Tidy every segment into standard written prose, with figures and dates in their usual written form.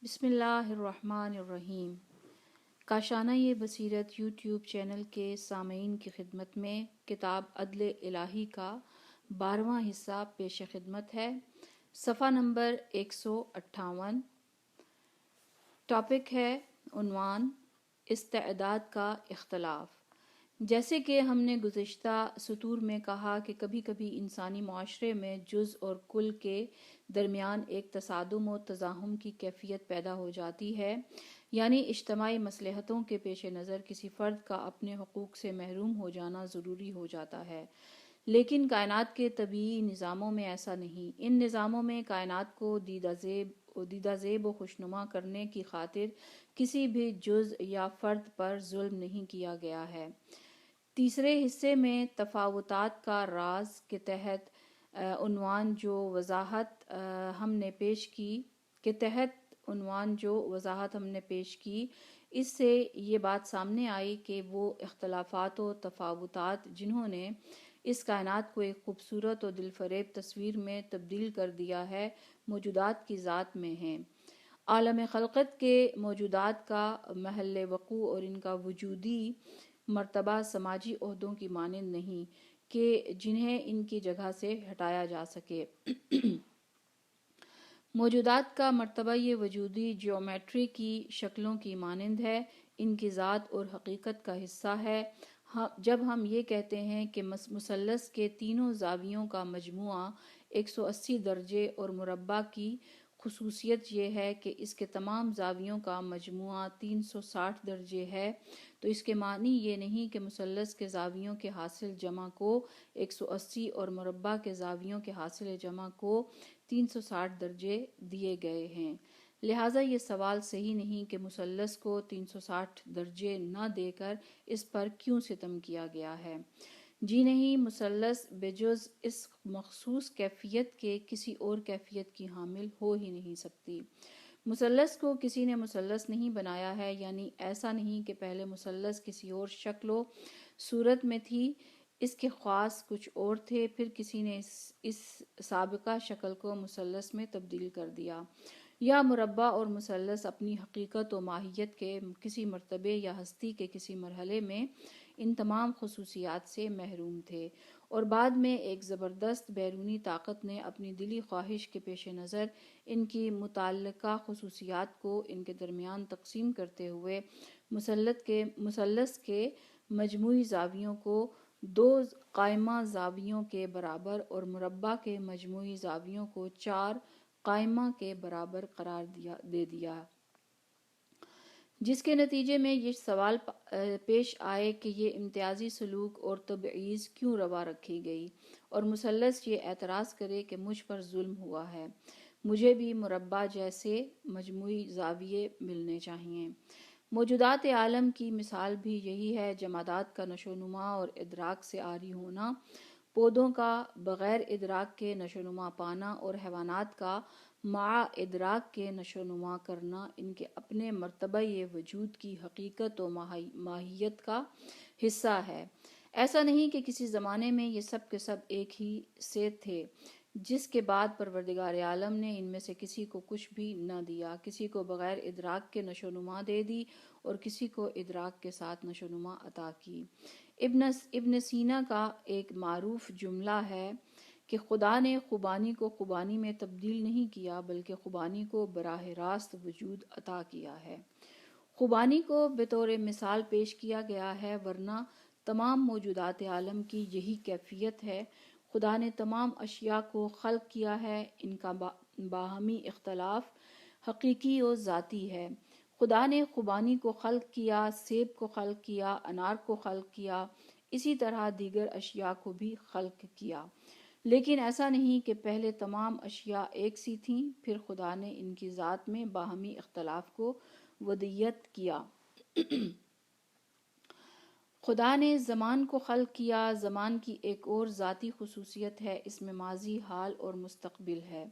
بسم اللہ الرحمن الرحیم۔ کاشانہ بصیرت یوٹیوب چینل کے سامعین کی خدمت میں کتاب عدل الہی کا 12واں حصہ پیش خدمت ہے۔ صفحہ نمبر 158۔ ٹاپک ہے عنوان استعداد کا اختلاف۔ جیسے کہ ہم نے گزشتہ سطور میں کہا کہ کبھی کبھی انسانی معاشرے میں جز اور کل کے درمیان ایک تصادم و تزاحم کی کیفیت پیدا ہو جاتی ہے، یعنی اجتماعی مصلحتوں کے پیش نظر کسی فرد کا اپنے حقوق سے محروم ہو جانا ضروری ہو جاتا ہے۔ لیکن کائنات کے طبیعی نظاموں میں ایسا نہیں۔ ان نظاموں میں کائنات کو دیدہ زیب و خوشنما کرنے کی خاطر کسی بھی جز یا فرد پر ظلم نہیں کیا گیا ہے۔ تیسرے حصے میں تفاوتات کا راز کے تحت عنوان جو وضاحت ہم نے پیش کی اس سے یہ بات سامنے آئی کہ وہ اختلافات و تفاوتات جنہوں نے اس کائنات کو ایک خوبصورت و دلفریب تصویر میں تبدیل کر دیا ہے، موجودات کی ذات میں ہیں۔ عالم خلقت کے موجودات کا محل وقوع اور ان کا وجودی مرتبہ سماجی عہدوں کی مانند نہیں کہ جنہیں ان کی جگہ سے ہٹایا جا سکے۔ موجودات کا مرتبہ یہ وجودی جیومیٹری کی شکلوں کی مانند ہے، ان کی ذات اور حقیقت کا حصہ ہے۔ جب ہم یہ کہتے ہیں کہ مثلث کے تینوں زاویوں کا مجموعہ 180 درجے اور مربع کی خصوصیت یہ ہے کہ اس کے تمام زاویوں کا مجموعہ 360 درجے ہے، تو اس کے معنی یہ نہیں کہ مثلث کے زاویوں کے حاصل جمع کو 180 اور مربع کے زاویوں کے حاصل جمع کو 360 درجے دیے گئے ہیں۔ لہٰذا یہ سوال صحیح نہیں کہ مثلث کو 360 درجے نہ دے کر اس پر کیوں ستم کیا گیا ہے۔ جی نہیں، مثلث بجز اس مخصوص کیفیت کے کسی اور کیفیت کی حامل ہو ہی نہیں سکتی۔ مثلث کو کسی نے مثلث نہیں بنایا ہے، یعنی ایسا نہیں کہ پہلے مثلث کسی اور شکل و صورت میں تھی، اس کے خواص کچھ اور تھے، پھر کسی نے اس سابقہ شکل کو مثلث میں تبدیل کر دیا، یا مربع اور مثلث اپنی حقیقت و ماہیت کے کسی مرتبے یا ہستی کے کسی مرحلے میں ان تمام خصوصیات سے محروم تھے، اور بعد میں ایک زبردست بیرونی طاقت نے اپنی دلی خواہش کے پیش نظر ان کی متعلقہ خصوصیات کو ان کے درمیان تقسیم کرتے ہوئے مثلث کے مجموعی زاویوں کو 2 قائمہ زاویوں کے برابر اور مربع کے مجموعی زاویوں کو 4 قائمہ کے برابر قرار دے دیا، جس کے نتیجے میں یہ سوال پیش آئے کہ یہ امتیازی سلوک اور تبعیض کیوں روا رکھی گئی، اور مثلث یہ اعتراض کرے کہ مجھ پر ظلم ہوا ہے، مجھے بھی مربع جیسے مجموعی زاویے ملنے چاہئیں۔ موجودات عالم کی مثال بھی یہی ہے۔ جمادات کا نشو و نما اور ادراک سے عاری ہونا، پودوں کا بغیر ادراک کے نشو و نما پانا، اور حیوانات کا مع ادراک کے نشو و نما کرنا ان کے اپنے مرتبہ وجود کی حقیقت و ماہیت کا حصہ ہے۔ ایسا نہیں کہ کسی زمانے میں یہ سب کے سب ایک ہی سے تھے، جس کے بعد پروردگار عالم نے ان میں سے کسی کو کچھ بھی نہ دیا، کسی کو بغیر ادراک کے نشو و نما دے دی اور کسی کو ادراک کے ساتھ نشو و نما عطا کی۔ ابن سینا کا ایک معروف جملہ ہے کہ خدا نے خوبانی کو خوبانی میں تبدیل نہیں کیا، بلکہ خوبانی کو براہ راست وجود عطا کیا ہے۔ خوبانی کو بطور مثال پیش کیا گیا ہے، ورنہ تمام موجودات عالم کی یہی کیفیت ہے۔ خدا نے تمام اشیاء کو خلق کیا ہے، ان کا باہمی اختلاف حقیقی و ذاتی ہے۔ خدا نے خوبانی کو خلق کیا، سیب کو خلق کیا، انار کو خلق کیا، اسی طرح دیگر اشیاء کو بھی خلق کیا، لیکن ایسا نہیں کہ پہلے تمام اشیاء ایک سی تھیں، پھر خدا نے ان کی ذات میں باہمی اختلاف کو ودیت کیا۔ خدا نے زمان کو خلق کیا۔ زمان کی ایک اور ذاتی خصوصیت ہے، اس میں ماضی، حال اور مستقبل ہے۔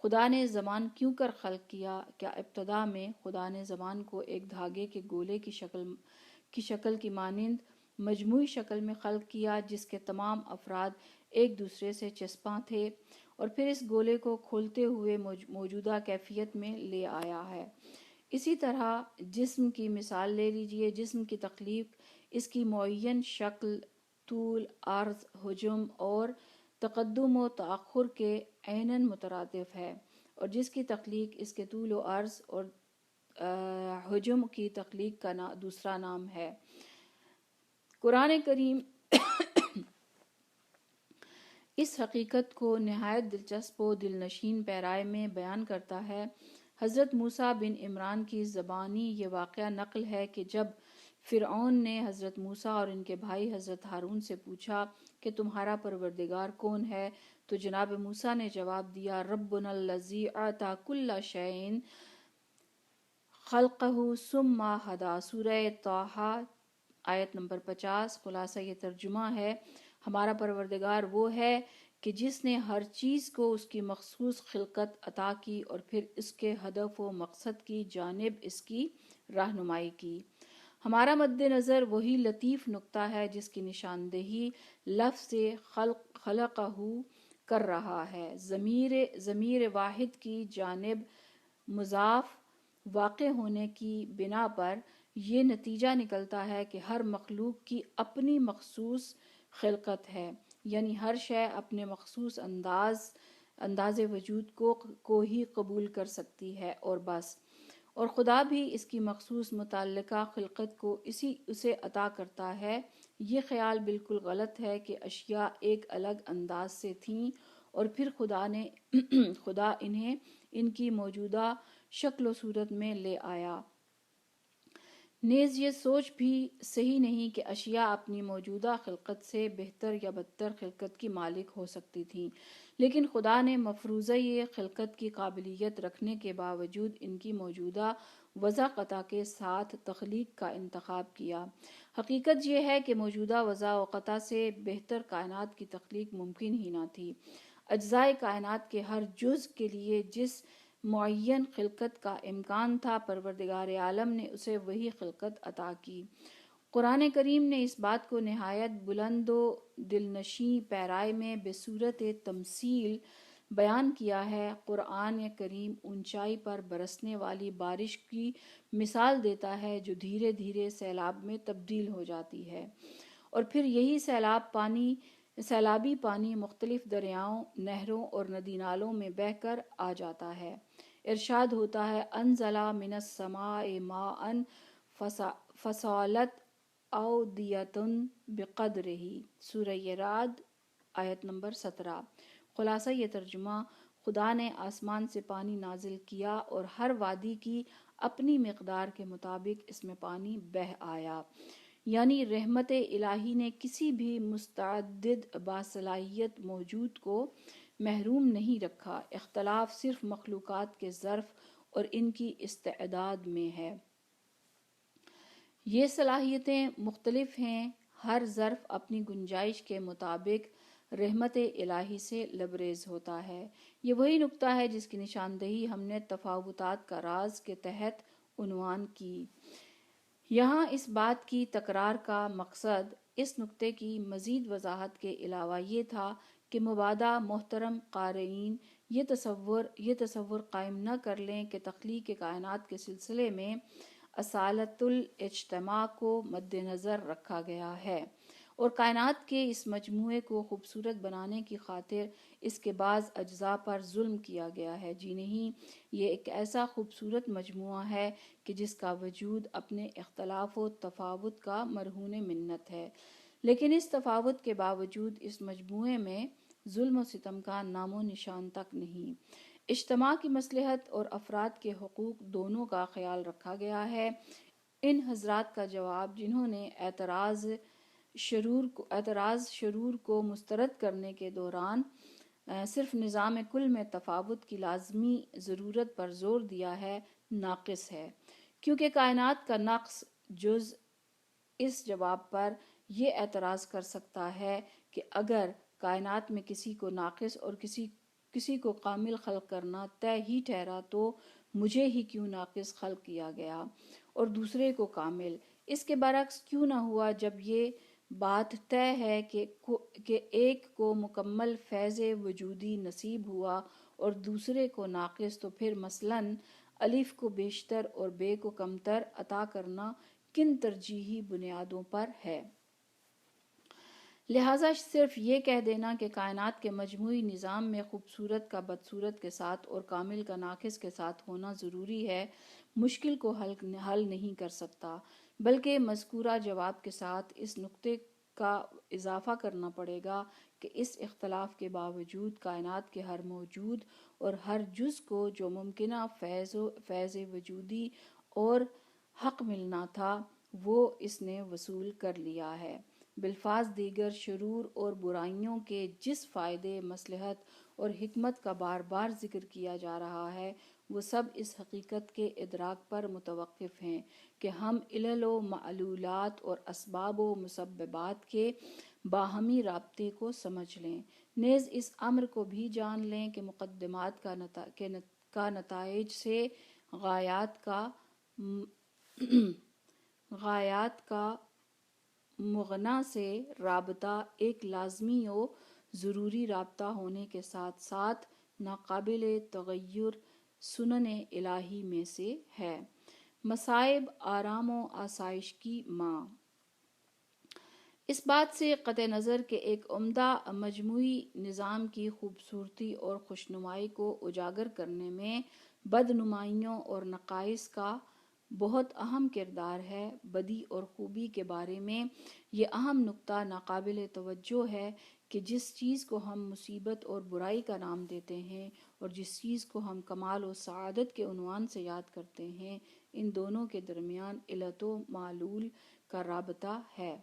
خدا نے زمان کیوں کر خلق کیا؟ کیا ابتدا میں خدا نے زمان کو ایک دھاگے کے گولے کی شکل کی مانند مجموعی شکل میں خلق کیا، جس کے تمام افراد ایک دوسرے سے چسپاں تھے، اور پھر اس گولے کو کھولتے ہوئے موجودہ کیفیت میں لے آیا ہے۔ اسی طرح جسم کی مثال لے لیجئے۔ جسم کی تخلیق اس کی معین شکل، طول، عرض، حجم اور تقدم و تأخر کے عیناً مترادف ہے، اور جس کی تخلیق اس کے طول و عرض اور حجم کی تخلیق کا دوسرا نام ہے۔ قرآن کریم اس حقیقت کو نہایت دلچسپ و دلنشین پیرائے میں بیان کرتا ہے۔ حضرت موسیٰ بن عمران کی زبانی یہ واقعہ نقل ہے کہ جب فرعون نے حضرت موسیٰ اور ان کے بھائی حضرت ہارون سے پوچھا کہ تمہارا پروردگار کون ہے، تو جناب موسیٰ نے جواب دیا، ربنا الذی اعطی کل شیء خلقہ ثم ہدی۔ سورہ طٰہٰ آیت نمبر 50۔ خلاصہ یہ ترجمہ ہے، ہمارا پروردگار وہ ہے کہ جس نے ہر چیز کو اس کی مخصوص خلقت عطا کی اور پھر اس کے ہدف و مقصد کی جانب اس کی رہنمائی کی۔ ہمارا مد نظر وہی لطیف نکتہ ہے جس کی نشاندہی لفظ خلقہ کر رہا ہے۔ ضمیر واحد کی جانب مضاف واقع ہونے کی بنا پر یہ نتیجہ نکلتا ہے کہ ہر مخلوق کی اپنی مخصوص خلقت ہے، یعنی ہر شے اپنے مخصوص انداز وجود کو ہی قبول کر سکتی ہے اور بس، اور خدا بھی اس کی مخصوص متعلقہ خلقت کو اسے عطا کرتا ہے۔ یہ خیال بالکل غلط ہے کہ اشیاء ایک الگ انداز سے تھیں اور پھر خدا انہیں ان کی موجودہ شکل و صورت میں لے آیا۔ نیز یہ سوچ بھی صحیح نہیں کہ اشیاء اپنی موجودہ خلقت سے بہتر یا بدتر خلقت کی مالک ہو سکتی تھیں، لیکن خدا نے مفروضہ خلقت کی قابلیت رکھنے کے باوجود ان کی موجودہ وضع قطع کے ساتھ تخلیق کا انتخاب کیا۔ حقیقت یہ ہے کہ موجودہ وضع و قطع سے بہتر کائنات کی تخلیق ممکن ہی نہ تھی۔ اجزائے کائنات کے ہر جز کے لیے جس معین خلقت کا امکان تھا، پروردگار عالم نے اسے وہی خلقت عطا کی۔ قرآن کریم نے اس بات کو نہایت بلند و دلنشیں پیرائے میں بصورت تمثیل بیان کیا ہے۔ قرآن کریم اونچائی پر برسنے والی بارش کی مثال دیتا ہے جو دھیرے دھیرے سیلاب میں تبدیل ہو جاتی ہے، اور پھر یہی سیلابی پانی مختلف دریاؤں، نہروں اور ندی نالوں میں بہہ کر آ جاتا ہے۔ ارشاد ہوتا ہے، انزل من السماء ماء فسالت اودیۃ بقدرہ۔ سورہ رعد آیت نمبر 17۔ خلاصہ یہ ترجمہ، خدا نے آسمان سے پانی نازل کیا اور ہر وادی کی اپنی مقدار کے مطابق اس میں پانی بہہ آیا، یعنی رحمت الہی نے کسی بھی مستعد باصلاحیت موجود کو محروم نہیں رکھا۔ اختلاف صرف مخلوقات کے ظرف اور ان کی استعداد میں ہے۔ یہ صلاحیتیں مختلف ہیں، ہر ظرف اپنی گنجائش کے مطابق رحمت الہی سے لبریز ہوتا ہے۔ یہ وہی نکتہ ہے جس کی نشاندہی ہم نے تفاوتات کا راز کے تحت عنوان کی۔ یہاں اس بات کی تکرار کا مقصد اس نکتے کی مزید وضاحت کے علاوہ یہ تھا کہ مبادا محترم قارئین یہ تصور قائم نہ کر لیں کہ تخلیق کائنات کے سلسلے میں اصالت الاجتماع کو مد نظر رکھا گیا ہے اور کائنات کے اس مجموعے کو خوبصورت بنانے کی خاطر اس کے بعض اجزاء پر ظلم کیا گیا ہے۔ جی نہیں، یہ ایک ایسا خوبصورت مجموعہ ہے کہ جس کا وجود اپنے اختلاف و تفاوت کا مرہون منت ہے، لیکن اس تفاوت کے باوجود اس مجموعے میں ظلم و ستم کا نام و نشان تک نہیں۔ اجتماع کی مصلحت اور افراد کے حقوق دونوں کا خیال رکھا گیا ہے۔ ان حضرات کا جواب جنہوں نے اعتراض شرور کو مسترد کرنے کے دوران صرف نظام کل میں تفاوت کی لازمی ضرورت پر زور دیا ہے، ناقص ہے، کیونکہ کائنات کا نقص جز اس جواب پر یہ اعتراض کر سکتا ہے کہ اگر کائنات میں کسی کو ناقص اور کسی کو کامل خلق کرنا طے ہی ٹھہرا تو مجھے ہی کیوں ناقص خلق کیا گیا اور دوسرے کو کامل؟ اس کے برعکس کیوں نہ ہوا جب یہ بات طے ہے کہ ایک کو مکمل فیض وجودی نصیب ہوا اور دوسرے کو ناقص، تو پھر مثلاً الف کو بیشتر اور بے کو کمتر عطا کرنا کن ترجیحی بنیادوں پر ہے؟ لہٰذا صرف یہ کہہ دینا کہ کائنات کے مجموعی نظام میں خوبصورت کا بدصورت کے ساتھ اور کامل کا ناقص کے ساتھ ہونا ضروری ہے، مشکل کو حل نہیں کر سکتا، بلکہ مذکورہ جواب کے ساتھ اس نقطے کا اضافہ کرنا پڑے گا کہ اس اختلاف کے باوجود کائنات کے ہر موجود اور ہر جز کو جو ممکنہ فیض وجودی اور حق ملنا تھا وہ اس نے وصول کر لیا ہے۔ بالفاظ دیگر شرور اور برائیوں کے جس فائدے، مصلحت اور حکمت کا بار بار ذکر کیا جا رہا ہے وہ سب اس حقیقت کے ادراک پر متوقف ہیں کہ ہم علل و معلولات اور اسباب و مسببات کے باہمی رابطے کو سمجھ لیں، نیز اس امر کو بھی جان لیں کہ مقدمات کا نتائج سے غایات کا مغنا سے رابطہ ایک لازمی و ضروری رابطہ ہونے کے ساتھ ساتھ ناقابل تغیر سنن الہی میں سے ہے۔ مصائب آرام و آسائش کی ماں۔ اس بات سے قطع نظر کہ ایک عمدہ مجموعی نظام کی خوبصورتی اور خوشنمائی کو اجاگر کرنے میں بدنمائیوں اور نقائص کا بہت اہم کردار ہے، بدی اور خوبی کے بارے میں یہ اہم نکتہ ناقابل توجہ ہے کہ جس چیز کو ہم مصیبت اور برائی کا نام دیتے ہیں اور جس چیز کو ہم کمال و سعادت کے عنوان سے یاد کرتے ہیں، ان دونوں کے درمیان علت و معلول کا رابطہ ہے۔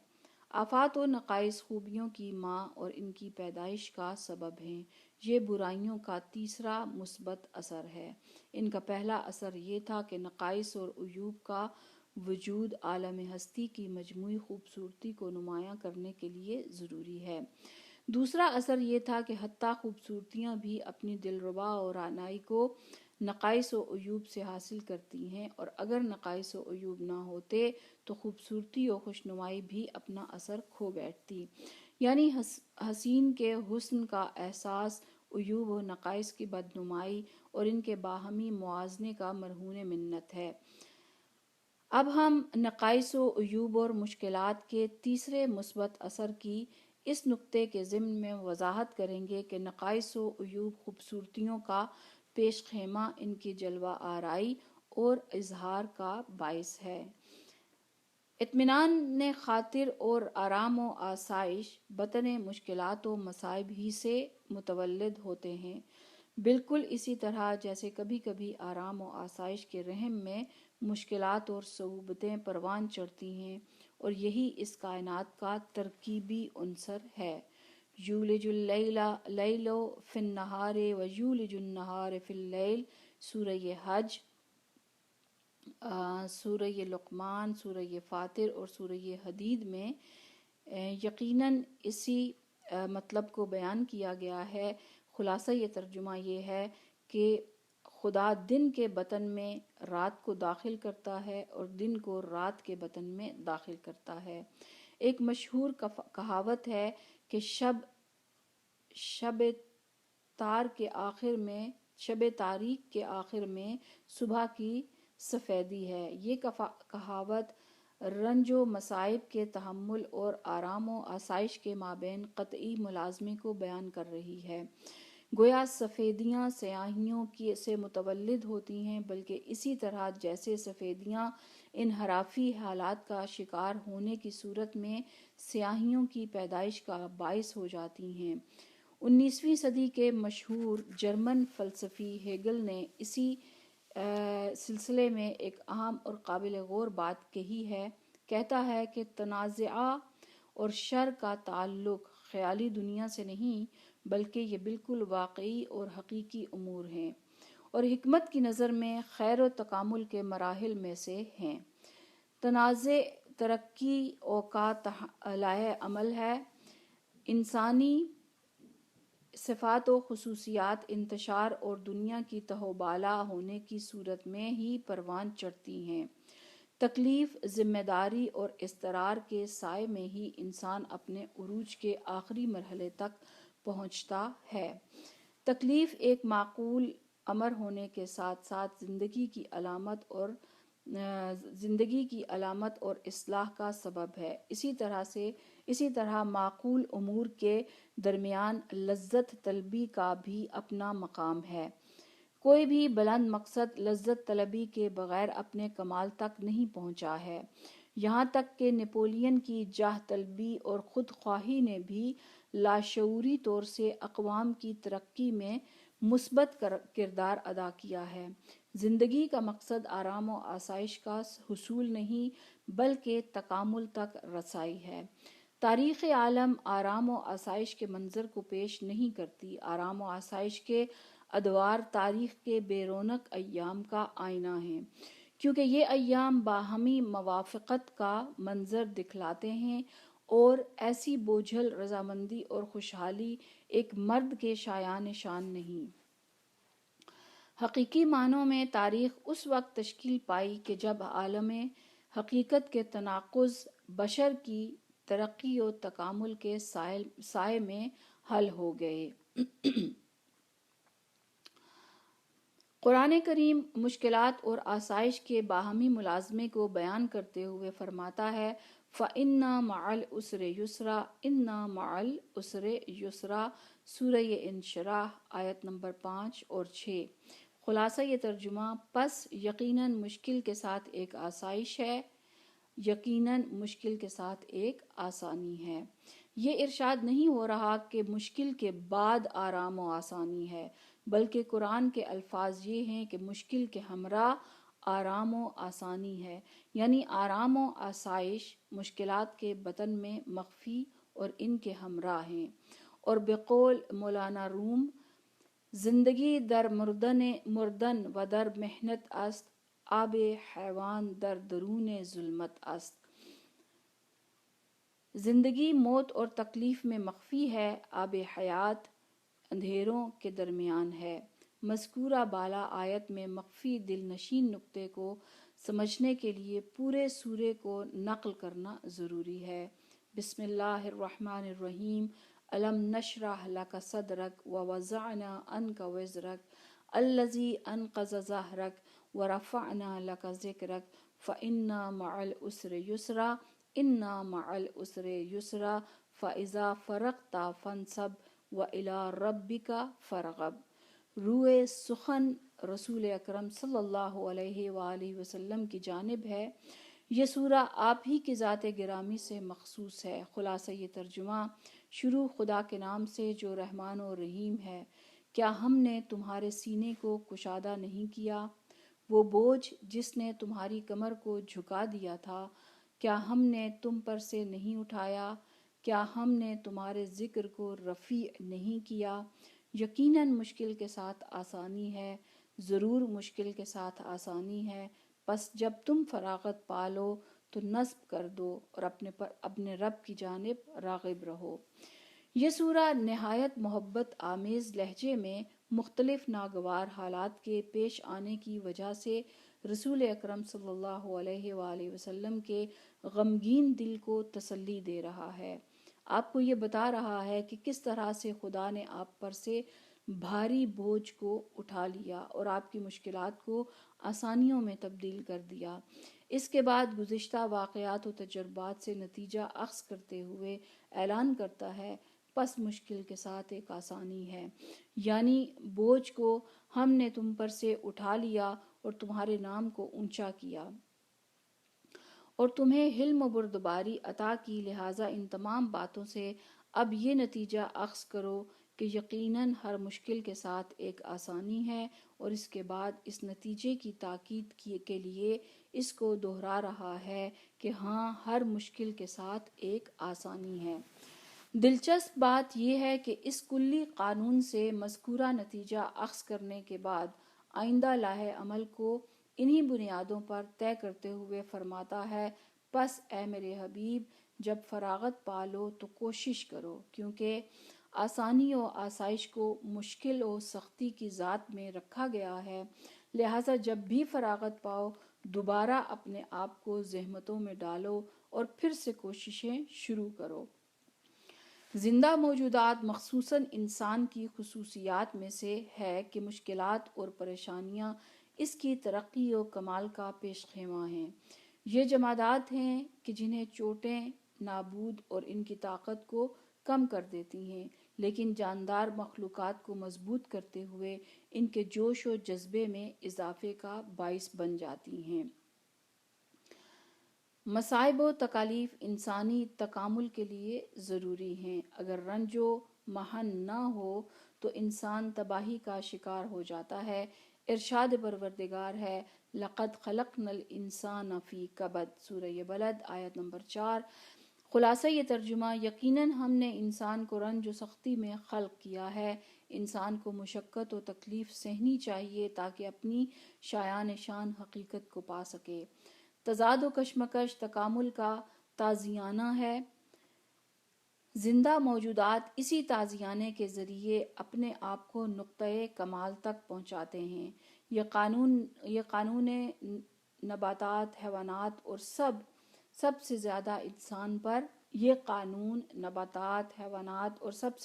آفات و نقائص خوبیوں کی ماں اور ان کی پیدائش کا سبب ہیں۔ یہ برائیوں کا تیسرا مثبت اثر ہے۔ ان کا پہلا اثر یہ تھا کہ نقائص اور عیوب کا وجود عالم ہستی کی مجموعی خوبصورتی کو نمایاں کرنے کے لیے ضروری ہے۔ دوسرا اثر یہ تھا کہ حتیٰ خوبصورتیاں بھی اپنی دلربا اور رعنائی کو نقائص و عیوب سے حاصل کرتی ہیں، اور اگر نقائص و عیوب نہ ہوتے تو خوبصورتی و خوشنمائی بھی اپنا اثر کھو بیٹھتی۔ یعنی حسین کے حسن کا احساس عیوب و نقائص کی بدنمائی اور ان کے باہمی موازنے کا مرہون منت ہے۔ اب ہم نقائص و عیوب اور مشکلات کے تیسرے مثبت اثر کی اس نکتے کے ضمن میں وضاحت کریں گے کہ نقائص و عیوب خوبصورتیوں کا پیش خیمہ، ان کی جلوہ آرائی اور اظہار کا باعث ہے۔ اطمینان خاطر اور آرام و آسائش بطن مشکلات و مصائب ہی سے متولد ہوتے ہیں، بالکل اسی طرح جیسے کبھی کبھی آرام و آسائش کے رحم میں مشکلات اور صعوبتیں پروان چڑھتی ہیں، اور یہی اس کائنات کا ترکیبی عنصر ہے۔ یولج اللیل فی النہار ویولج النہار فی اللیل، سورہ حج، سورہ لقمان، سورہ فاطر اور سورہ حدید میں یقیناً اسی مطلب کو بیان کیا گیا ہے۔ خلاصہ یہ ترجمہ یہ ہے کہ خدا دن کے بطن میں رات کو داخل کرتا ہے اور دن کو رات کے بطن میں داخل کرتا ہے۔ ایک مشہور کہاوت ہے کہ شب تاریک کے آخر میں صبح کی سفیدی ہے۔ یہ کہاوت رنج و مصائب کے تحمل اور آرام و آسائش کے مابین قطعی ملازمے کو بیان کر رہی ہے۔ گویا سفیدیاں سیاہیوں سے متولد ہوتی ہیں، بلکہ اسی طرح جیسے سفیدیاں انحرافی حالات کا شکار ہونے کی صورت میں سیاہیوں کی پیدائش کا باعث ہو جاتی ہیں۔ 19ویں صدی کے مشہور جرمن فلسفی ہیگل نے اسی سلسلے میں ایک اہم اور قابل غور بات کہی ہے۔ کہتا ہے کہ تنازعہ اور شر کا تعلق خیالی دنیا سے نہیں، بلکہ یہ بالکل واقعی اور حقیقی امور ہیں، اور حکمت کی نظر میں خیر و تکامل کے مراحل میں سے ہیں۔ تنازع ترقی کا لائحہ عمل ہے۔ انسانی صفات و خصوصیات انتشار اور دنیا کی تہوبالا ہونے کی صورت میں ہی پروان چڑھتی ہیں۔ تکلیف، ذمہ داری اور اضطرار کے سائے میں ہی انسان اپنے عروج کے آخری مرحلے تک پہنچتا ہے۔ تکلیف ایک معقول امر ہونے کے ساتھ ساتھ زندگی کی علامت اور اصلاح کا سبب ہے۔ اسی طرح معقول امور کے درمیان لذت طلبی کا بھی اپنا مقام ہے۔ کوئی بھی بلند مقصد لذت طلبی کے بغیر اپنے کمال تک نہیں پہنچا ہے۔ یہاں تک کہ نپولین کی جاہ طلبی اور خود خواہی نے بھی لاشعوری طور سے اقوام کی ترقی میں مثبت کردار ادا کیا ہے۔ زندگی کا مقصد آرام و آسائش کا حصول نہیں بلکہ تکامل تک رسائی ہے۔ تاریخ عالم آرام و آسائش کے منظر کو پیش نہیں کرتی۔ آرام و آسائش کے ادوار تاریخ کے بے رونق ایام کا آئینہ ہیں، کیونکہ یہ ایام باہمی موافقت کا منظر دکھلاتے ہیں اور ایسی بوجھل رضامندی اور خوشحالی ایک مرد کے شایان شان نہیں۔ حقیقی معنوں میں تاریخ اس وقت تشکیل پائی کہ جب عالم حقیقت کے تناقض بشر کی ترقی و تکامل کے سائے میں حل ہو گئے۔ قرآن کریم مشکلات اور آسائش کے باہمی ملازمے کو بیان کرتے ہوئے فرماتا ہے فَإِنَّ مَعَ الْعُسْرِ يُسْرًا إِنَّ مَعَ الْعُسْرِ يُسْرًا سورہ انشراح آیت نمبر 5 اور 6۔ خلاصہ یہ ترجمہ، پس یقیناً مشکل کے ساتھ ایک آسائش ہے، یقیناً مشکل کے ساتھ ایک آسانی ہے۔ یہ ارشاد نہیں ہو رہا کہ مشکل کے بعد آرام و آسانی ہے، بلکہ قرآن کے الفاظ یہ ہیں کہ مشکل کے ہمراہ آرام و آسانی ہے، یعنی آرام و آسائش مشکلات کے بطن میں مخفی اور ان کے ہمراہ ہیں۔ اور بقول مولانا روم، زندگی در مردن و در محنت است، آب حیوان در درون ظلمت است۔ زندگی موت اور تکلیف میں مخفی ہے، آب حیات اندھیروں کے درمیان ہے۔ مذکورہ بالا آیت میں مخفی دل نشین نکتے کو سمجھنے کے لیے پورے سورے کو نقل کرنا ضروری ہے۔ بسم اللہ الرحمن الرحیم۔ الم نشرح لک صدرک ووضعنا عنک وزرک الذی انقض ظہرک ورفعنا لک ذکرک فإن مع العسر یسرا ان مع العسر یسرا فإذا فرغت فانصب وإلی ربک فارغب۔ روئے سخن رسول اکرم صلی اللہ علیہ وآلہ وسلم کی جانب ہے۔ یہ سورہ آپ ہی کی ذات گرامی سے مخصوص ہے۔ خلاصہ یہ ترجمہ، شروع خدا کے نام سے جو رحمان و رحیم ہے۔ کیا ہم نے تمہارے سینے کو کشادہ نہیں کیا؟ وہ بوجھ جس نے تمہاری کمر کو جھکا دیا تھا، کیا ہم نے تم پر سے نہیں اٹھایا؟ کیا ہم نے تمہارے ذکر کو رفیع نہیں کیا؟ یقیناً مشکل کے ساتھ آسانی ہے، ضرور مشکل کے ساتھ آسانی ہے۔ پس جب تم فراغت پالو تو نصب کر دو اور اپنے رب کی جانب راغب رہو۔ یہ سورہ نہایت محبت آمیز لہجے میں مختلف ناگوار حالات کے پیش آنے کی وجہ سے رسول اکرم صلی اللہ علیہ وآلہ وسلم کے غمگین دل کو تسلی دے رہا ہے۔ آپ کو یہ بتا رہا ہے کہ کس طرح سے خدا نے آپ پر سے بھاری بوجھ کو اٹھا لیا اور آپ کی مشکلات کو آسانیوں میں تبدیل کر دیا۔ اس کے بعد گزشتہ واقعات و تجربات سے نتیجہ اخذ کرتے ہوئے اعلان کرتا ہے، پس مشکل کے ساتھ ایک آسانی ہے، یعنی بوجھ کو ہم نے تم پر سے اٹھا لیا اور تمہارے نام کو اونچا کیا اور تمہیں حلم و بردباری عطا کی، لہٰذا ان تمام باتوں سے اب یہ نتیجہ اخذ کرو کہ یقیناً ہر مشکل کے ساتھ ایک آسانی ہے، اور اس کے بعد اس نتیجے کی تاکید کے لیے اس کو دہرا رہا ہے کہ ہاں، ہر مشکل کے ساتھ ایک آسانی ہے۔ دلچسپ بات یہ ہے کہ اس کلی قانون سے مذکورہ نتیجہ اخذ کرنے کے بعد آئندہ لاہ عمل کو انہی بنیادوں پر طے کرتے ہوئے فرماتا ہے، پس اے میرے حبیب، جب فراغت پالو تو کوشش کرو، کیونکہ آسانی و آسائش کو مشکل و سختی کی ذات میں رکھا گیا ہے لہٰذا جب بھی فراغت پاؤ دوبارہ اپنے آپ کو زحمتوں میں ڈالو اور پھر سے کوششیں شروع کرو۔ زندہ موجودات مخصوصاً انسان کی خصوصیات میں سے ہے کہ مشکلات اور پریشانیاں اس کی ترقی و کمال کا پیش خیمہ ہیں۔ یہ جمادات ہیں کہ جنہیں چوٹیں نابود اور ان کی طاقت کو کم کر دیتی ہیں، لیکن جاندار مخلوقات کو مضبوط کرتے ہوئے ان کے جوش و جذبے میں اضافے کا باعث بن جاتی ہیں۔ مصائب و تکالیف انسانی تکامل کے لیے ضروری ہیں۔ اگر رنج و محن نہ ہو تو انسان تباہی کا شکار ہو جاتا ہے۔ ارشاد پروردگار ہے لَقَدْ خَلَقْنَا الْإِنسَانَ فِي كَبَدٍ، سورہ بلد آیت نمبر 4۔ خلاصہ یہ ترجمہ، یقیناً ہم نے انسان کو رنج و سختی میں خلق کیا ہے۔ انسان کو مشقت و تکلیف سہنی چاہیے تاکہ اپنی شایان شان حقیقت کو پا سکے۔ تضاد و کشمکش تکامل کا تازیانہ ہے۔ زندہ موجودات اسی تازیانے کے ذریعے اپنے آپ کو نقطۂ کمال تک پہنچاتے ہیں۔ یہ قانون نباتات، حیوانات اور سب سے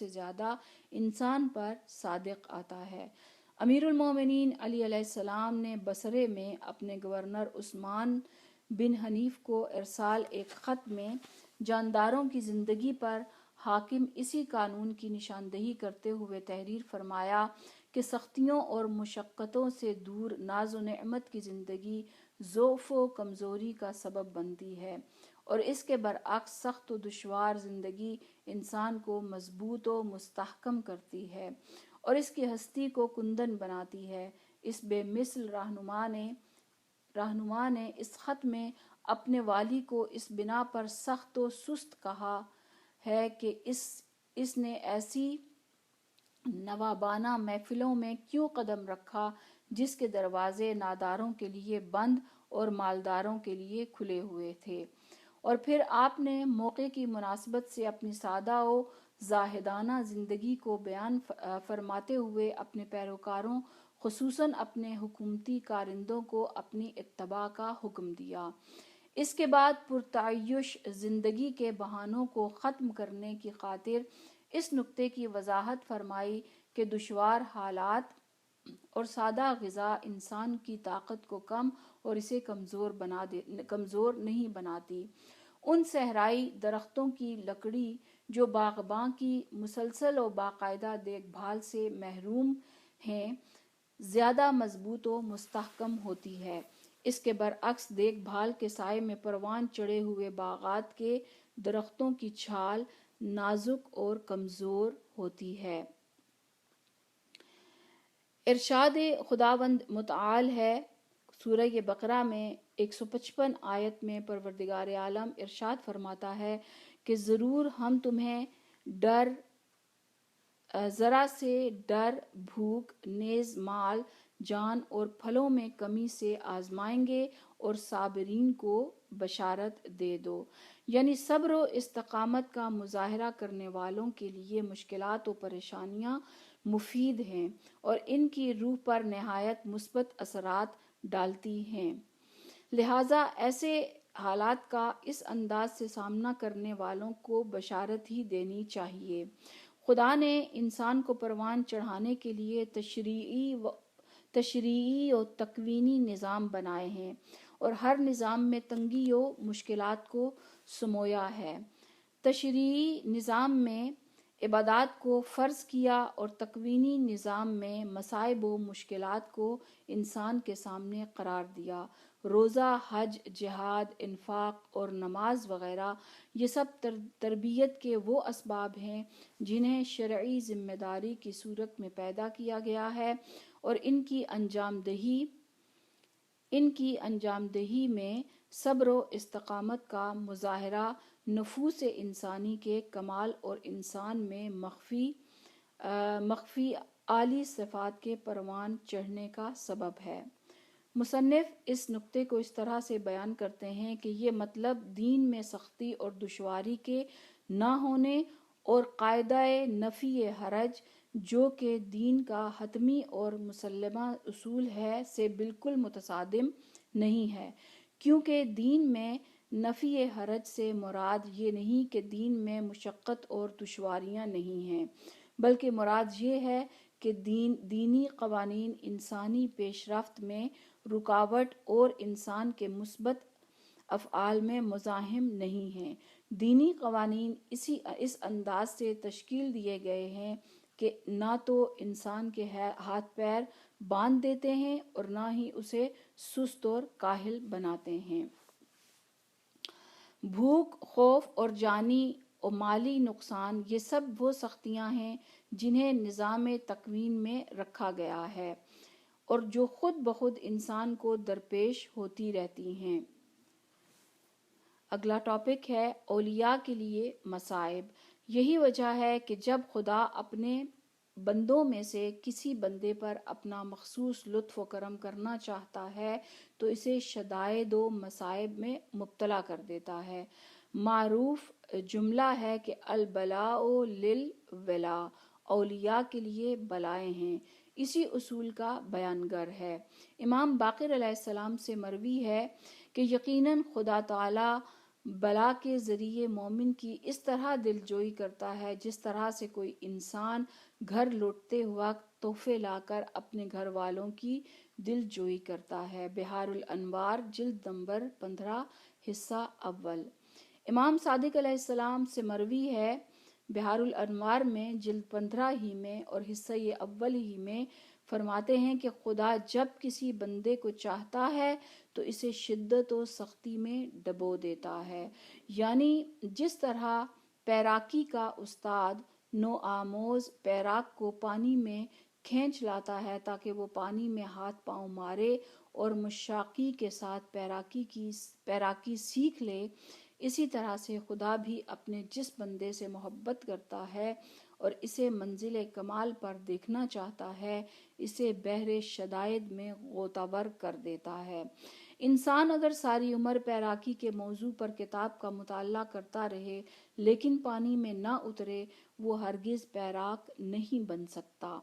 زیادہ انسان پر صادق آتا ہے۔ امیر المومنین علی علیہ السلام نے بصرے میں اپنے گورنر عثمان بن حنیف کو ارسال ایک خط میں جانداروں کی زندگی پر حاکم اسی قانون کی نشاندہی کرتے ہوئے تحریر فرمایا کہ سختیوں اور مشقتوں سے دور ناز و نعمت کی زندگی ضعف و کمزوری کا سبب بنتی ہے، اور اس کے برعکس سخت و دشوار زندگی انسان کو مضبوط و مستحکم کرتی ہے اور اس کی ہستی کو کندن بناتی ہے۔ اس بے مثل رہنما نے اس خط میں اپنے والی کو اس بنا پر سخت و سست کہا ہے کہ اس نے ایسی نوابانہ محفلوں میں کیوں قدم رکھا جس کے دروازے ناداروں کے لیے بند اور مالداروں کے لیے کھلے ہوئے تھے، اور پھر آپ نے موقع کی مناسبت سے اپنی سادہ و زاہدانہ زندگی کو بیان فرماتے ہوئے اپنے پیروکاروں خصوصاً اپنے حکومتی کارندوں کو اپنی اتباع کا حکم دیا۔ اس کے بعد پرتعیش زندگی کے بہانوں کو ختم کرنے کی خاطر اس نکتے کی وضاحت فرمائی کہ دشوار حالات اور سادہ غذا انسان کی طاقت کو کم اور اسے کمزور نہیں بناتی۔ ان صحرائی درختوں کی لکڑی جو باغباں کی مسلسل و باقاعدہ دیکھ بھال سے محروم ہیں زیادہ مضبوط و مستحکم ہوتی ہے۔ اس کے برعکس دیکھ بھال کے سائے میں پروان چڑھے ہوئے باغات کے درختوں کی چھال نازک اور کمزور ہوتی ہے۔ ارشاد خداوند متعال ہے سورہ بقرہ میں 155 آیت میں پروردگار عالم ارشاد فرماتا ہے کہ ضرور ہم تمہیں ذرا سے ڈر، بھوک، نیز مال، جان اور پھلوں میں کمی سے آزمائیں گے اور صابرین کو بشارت دے دو۔ یعنی صبر و استقامت کا مظاہرہ کرنے والوں کے لیے مشکلات و پریشانیاں مفید ہیں اور ان کی روح پر نہایت مثبت اثرات ڈالتی ہیں۔ لہٰذا ایسے حالات کا اس انداز سے سامنا کرنے والوں کو بشارت ہی دینی چاہیے۔ خدا نے انسان کو پروان چڑھانے کے لیے تشریعی و تکوینی نظام بنائے ہیں اور ہر نظام میں تنگی و مشکلات کو سمویا ہے۔ تشریعی نظام میں عبادات کو فرض کیا اور تکوینی نظام میں مصائب و مشکلات کو انسان کے سامنے قرار دیا۔ روزہ، حج، جہاد، انفاق اور نماز وغیرہ یہ سب تربیت کے وہ اسباب ہیں جنہیں شرعی ذمہ داری کی صورت میں پیدا کیا گیا ہے، اور ان کی انجام دہی میں صبر و استقامت کا مظاہرہ نفوس انسانی کے کمال اور انسان میں مخفی اعلی صفات کے پروان چڑھنے کا سبب ہے۔ مصنف اس نکتے کو اس طرح سے بیان کرتے ہیں کہ یہ مطلب دین میں سختی اور دشواری کے نہ ہونے اور قاعدہ نفی حرج جو کہ دین کا حتمی اور مسلمہ اصول ہے سے بالکل متصادم نہیں ہے، کیونکہ دین میں نفی حرج سے مراد یہ نہیں کہ دین میں مشقت اور دشواریاں نہیں ہیں، بلکہ مراد یہ ہے کہ دینی قوانین انسانی پیش رفت میں رکاوٹ اور انسان کے مثبت افعال میں مزاحم نہیں ہیں۔ دینی قوانین اس انداز سے تشکیل دیے گئے ہیں کہ نہ تو انسان کے ہاتھ پیر باندھ دیتے ہیں اور نہ ہی اسے سست اور کاہل بناتے ہیں۔ بھوک، خوف اور جانی اور مالی نقصان یہ سب وہ سختیاں ہیں جنہیں نظام تکوین میں رکھا گیا ہے اور جو خود بخود انسان کو درپیش ہوتی رہتی ہیں۔ اگلا ٹاپک ہے اولیاء کے لیے مصائب۔ یہی وجہ ہے کہ جب خدا اپنے بندوں میں سے کسی بندے پر اپنا مخصوص لطف و کرم کرنا چاہتا ہے تو اسے شدائد و مصائب میں مبتلا کر دیتا ہے۔ معروف جملہ ہے کہ البلاء للولا، اولیاء کے لیے بلائیں ہیں، اسی اصول کا بیانگر ہے۔ امام باقر علیہ السلام سے مروی ہے کہ یقیناً خدا تعالی بلا کے ذریعے مومن کی اس طرح دل جوئی کرتا ہے جس طرح سے کوئی انسان گھر لوٹتے وقت تحفے لا کر اپنے گھر والوں کی دل جوئی کرتا ہے۔ بحار الانوار جلد نمبر 15 حصہ اول۔ امام صادق علیہ السلام سے مروی ہے بحار الانوار میں جلد 15 ہی میں اور حصہ اول ہی میں فرماتے ہیں کہ خدا جب کسی بندے کو چاہتا ہے تو اسے شدت و سختی میں ڈبو دیتا ہے، یعنی جس طرح پیراکی کا استاد نو آموز پیراک کو پانی میں کھینچ لاتا ہے تاکہ وہ پانی میں ہاتھ پاؤں مارے اور مشاقی کے ساتھ پیراکی سیکھ لے، اسی طرح سے خدا بھی اپنے جس بندے سے محبت کرتا ہے اور اسے منزل کمال پر دیکھنا چاہتا ہے اسے بحر شدائد میں غوطہ ور کر دیتا ہے۔ انسان اگر ساری عمر پیراکی کے موضوع پر کتاب کا مطالعہ کرتا رہے لیکن پانی میں نہ اترے وہ ہرگز پیراک نہیں بن سکتا۔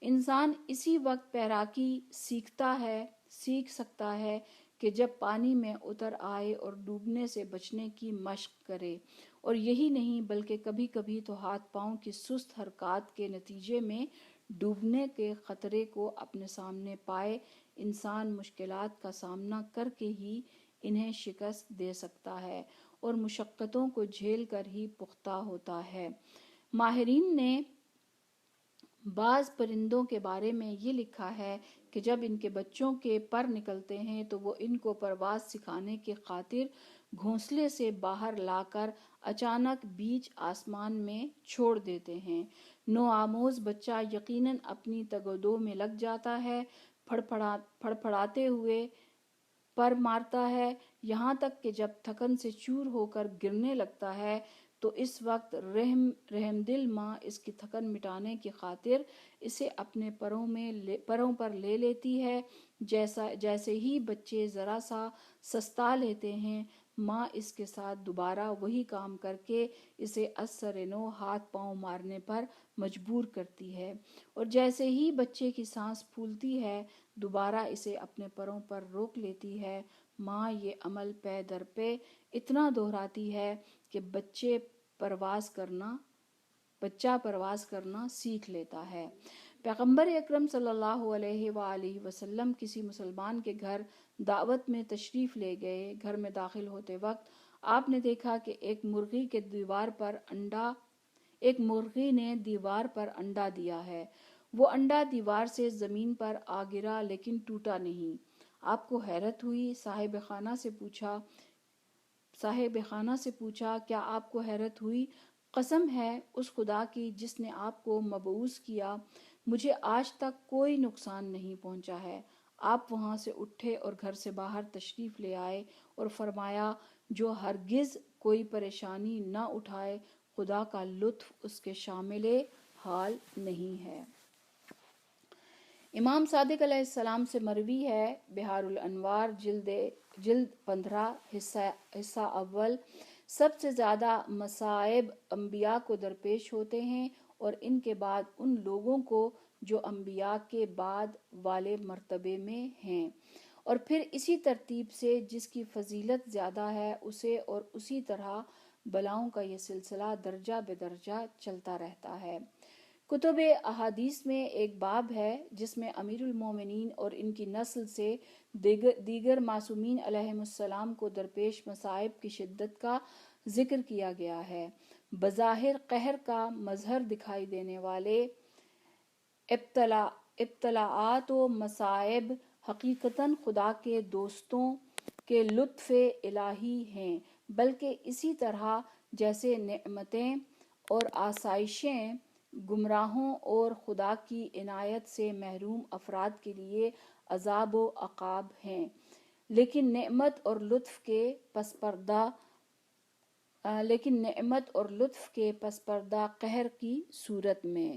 انسان اسی وقت پیراکی سیکھ سکتا ہے کہ جب پانی میں اتر آئے اور ڈوبنے سے بچنے کی مشق کرے، اور یہی نہیں بلکہ کبھی کبھی تو ہاتھ پاؤں کی سست حرکات کے نتیجے میں ڈوبنے کے خطرے کو اپنے سامنے پائے انسان مشکلات کا سامنا کر کے ہی انہیں شکست دے سکتا ہے اور مشقتوں کو جھیل کر ہی پختہ ہوتا ہے۔ ماہرین نے بعض پرندوں کے بارے میں یہ لکھا ہے کہ جب ان کے بچوں کے پر نکلتے ہیں تو وہ ان کو پرواز سکھانے کی خاطر گھونسلے سے باہر لا کر اچانک بیچ آسمان میں چھوڑ دیتے ہیں۔ نو آموز بچہ یقیناً اپنی تگ و دو میں لگ جاتا ہے، پھڑپھڑاتے ہوئے پر مارتا ہے، یہاں تک کہ جب تھکن سے چور ہو کر گرنے لگتا ہے تو اس وقت رحم دل ماں اس کی تھکن مٹانے کی خاطر اسے اپنے پروں پر لے لیتی ہے۔ جیسے ہی بچے ذرا سا سستا لیتے ہیں ماں اس کے ساتھ دوبارہ وہی کام کر کے اسے از سر نو ہاتھ پاؤں مارنے پر مجبور کرتی ہے، اور جیسے ہی بچے کی سانس پھولتی ہے دوبارہ اسے اپنے پروں پر روک لیتی ہے۔ ماں یہ عمل پے در پے اتنا دہراتی ہے کہ بچہ پرواز کرنا سیکھ لیتا ہے۔ پیغمبر اکرم صلی اللہ علیہ وآلہ وسلم کسی مسلمان کے گھر دعوت میں تشریف لے گئے۔ گھر میں داخل ہوتے وقت آپ نے دیکھا کہ ایک مرغی نے دیوار پر انڈا دیا ہے۔ وہ انڈا دیوار سے زمین پر آ گرا لیکن ٹوٹا نہیں۔ آپ کو حیرت ہوئی۔ صاحب خانہ سے پوچھا کیا آپ کو حیرت ہوئی؟ قسم ہے اس خدا کی جس نے آپ کو مبعوث کیا، مجھے آج تک کوئی نقصان نہیں پہنچا ہے۔ آپ وہاں سے اٹھے اور گھر سے باہر تشریف لے آئے اور فرمایا جو ہرگز کوئی پریشانی نہ اٹھائے خدا کا لطف اس کے شامل حال نہیں ہے۔ امام صادق علیہ السلام سے مروی ہے بحار الانوار جلد 15 حصہ اول، سب سے زیادہ مصائب انبیاء کو درپیش ہوتے ہیں اور ان کے بعد ان لوگوں کو جو انبیاء کے بعد والے مرتبے میں ہیں، اور پھر اسی ترتیب سے جس کی فضیلت زیادہ ہے اسے، اور اسی طرح بلاؤں کا یہ سلسلہ درجہ بدرجہ چلتا رہتا ہے۔ کتب احادیث میں ایک باب ہے جس میں امیر المومنین اور ان کی نسل سے دیگر معصومین علیہم السلام کو درپیش مصائب کی شدت کا ذکر کیا گیا ہے۔ بظاہر قہر کا مظہر دکھائی دینے والے ابتلاءات و مصائب حقیقتاً خدا کے دوستوں کے لطف الہی ہیں، بلکہ اسی طرح جیسے نعمتیں اور آسائشیں گمراہوں اور خدا کی عنایت سے محروم افراد کے لیے عذاب و عقاب ہیں، لیکن نعمت اور لطف کے پس پردہ قہر کی صورت میں